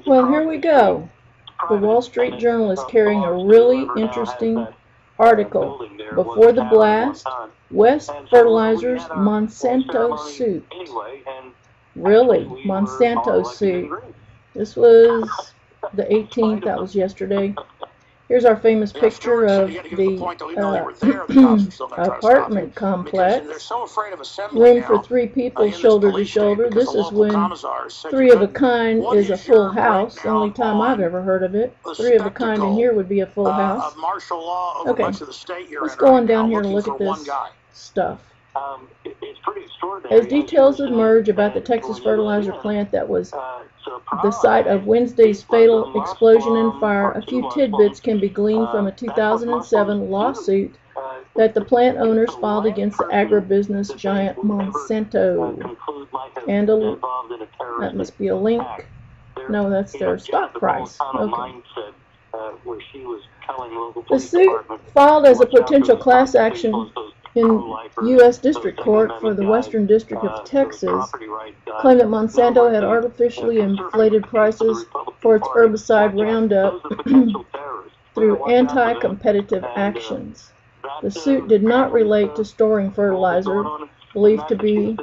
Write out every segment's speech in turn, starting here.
Well, here we go. The Wall Street Journal is carrying a really interesting article. Before the blast, West Fertilizer's Monsanto suit. Really, Monsanto suit. This was the 18th, that was yesterday. Here's our famous picture of the apartment complex. Room for 3 people, shoulder to shoulder. This is when 3 of a kind is a full house. The only time I've ever heard of it. 3 of a kind in here would be a full house. Okay, let's go on down here and look at this stuff. As details emerge about the Texas fertilizer plant that was the site of Wednesday's fatal explosion and fire, a few tidbits can be gleaned from a 2007 lawsuit that the plant owners filed against the agribusiness giant Monsanto. And that must be a link. No, that's their stock price. Okay. The suit, filed as a potential class action in U.S. District Court for the Western District of Texas, claimed that Monsanto had artificially inflated prices for its herbicide Roundup through anti-competitive actions. The suit did not relate to storing fertilizer, believed to be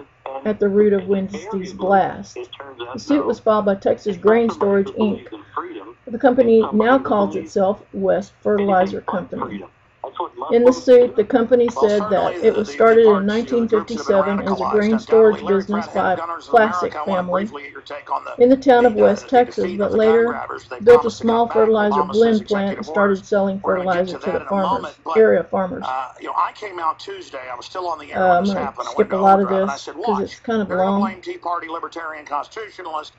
at the root of Wednesday's blast. The suit was filed by Texas Grain Storage, Inc. The company now calls itself West Fertilizer Company. In the suit, the company said that it was started in 1957 as a grain storage business by a Classic family in the town of West Texas, but later built a small fertilizer blend plant and started selling fertilizer to the farmers, area farmers. I came out Tuesday. I was still on the air when this happened. I'm going to skip a lot of this because it's kind of long. Blame Tea Party libertarian constitutionalist.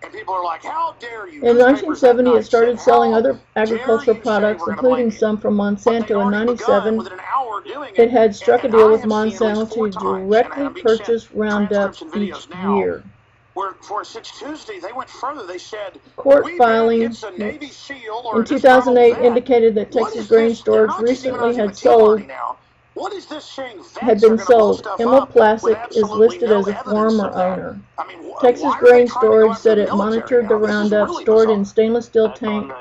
And people are like, how dare you? In 1970, it started selling other agricultural products, including some from Monsanto. In 97, it had struck a deal with Monsanto to directly purchase Roundup each year. For Six Tuesday, they went further. They said, court filings in 2008 indicated that Texas Grain Storage recently had been sold. Emil Plassick is listed as a former owner. Texas Grain Storage said it monitored the Roundup stored in stainless steel tank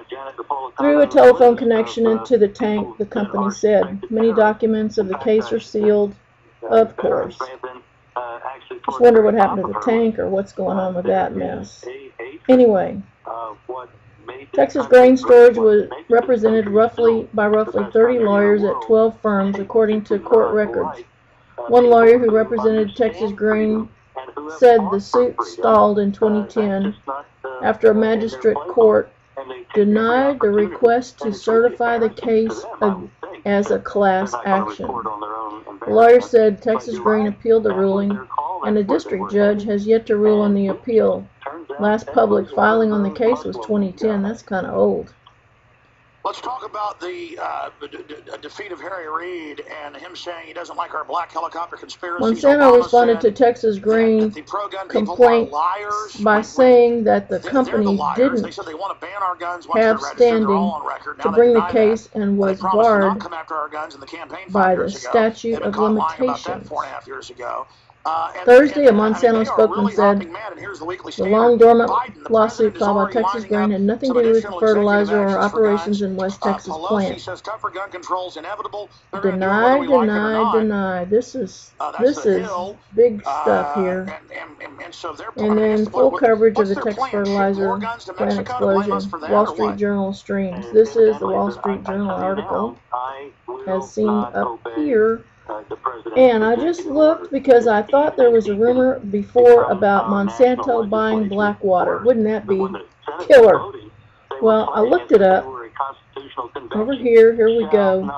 through a telephone connection into the tank, the company said. Many documents of the case are sealed, of course. Just wonder what happened to the tank or what's going on with that mess. Anyway, Texas Grain Storage was represented by roughly 30 lawyers at 12 firms, according to court records. One lawyer who represented Texas Grain said the suit stalled in 2010 after a magistrate court denied the request to certify the case as a class action. The lawyer said Texas Grain appealed the ruling, and the district judge has yet to rule on the appeal. Last public filing on the case was 2010. That's kind of old. Let's talk about the defeat of Harry Reid and him saying he doesn't like our black helicopter conspiracy. Monsanto responded to Texas Grain complaint by saying that the company didn't have standing to bring the case and was barred by the statute of limitations. Thursday, a Monsanto spokesman said the long-dormant lawsuit filed by Texas Grain had nothing to do with fertilizer or operations in West Texas plant. Denied. This is big stuff here. And then full coverage of the Texas fertilizer plant explosion. Wall Street Journal streams. This is the Wall Street Journal article, as seen up here. And I just looked because I thought there was a rumor before about Monsanto buying Blackwater. Wouldn't that be killer? Well, I looked it up. Over here we go.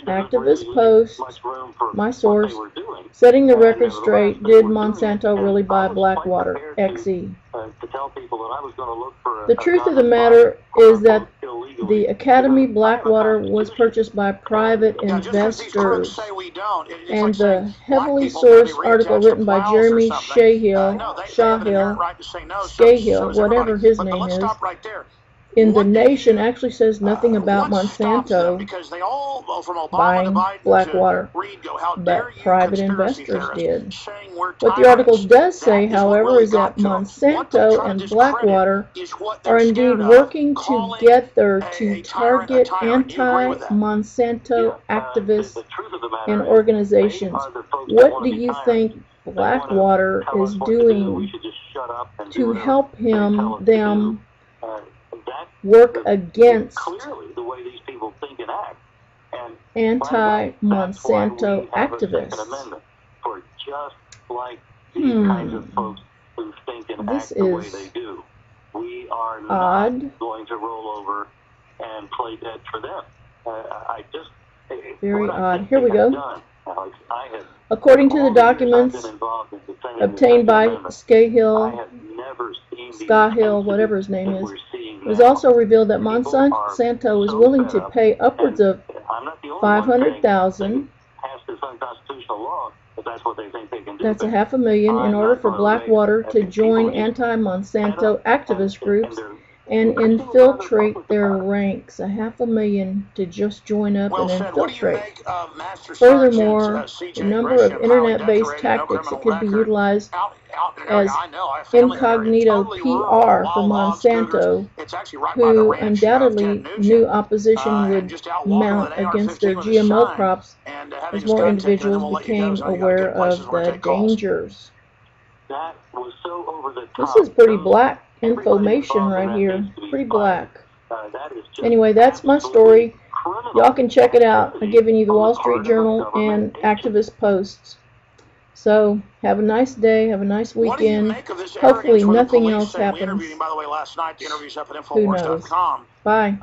Activist post, my source, setting the record straight, did Monsanto really buy Blackwater? XE. The truth of the matter is that the Academy Blackwater was purchased by private investors, and the heavily sourced article written by Jeremy Scahill, whatever his name is, in The Nation actually says nothing about Monsanto buying Blackwater, but private investors did. What the article does say, however, is that Monsanto and Blackwater are indeed working together to target anti-Monsanto activists and organizations. What do you think Blackwater is doing to help them work against anti-Monsanto activists? This is odd. Very odd. Here we go. According to the documents obtained by Scahill, whatever his name is, it was also revealed that Monsanto was willing to pay upwards of $500,000. That's $500,000 in order for Blackwater to join anti-Monsanto activist groups and infiltrate their ranks. $500,000 to just join up and infiltrate. Furthermore, the number of internet-based tactics that could be utilized as incognito PR for Monsanto, who undoubtedly knew opposition would mount against their GMO crops as more individuals became aware of the dangers. This is pretty black information right here. Pretty black. Anyway, that's my story. Y'all can check it out. I'm giving you the Wall Street Journal and activist posts. So, have a nice day, have a nice weekend. Hopefully nothing else happens. Who knows? Bye.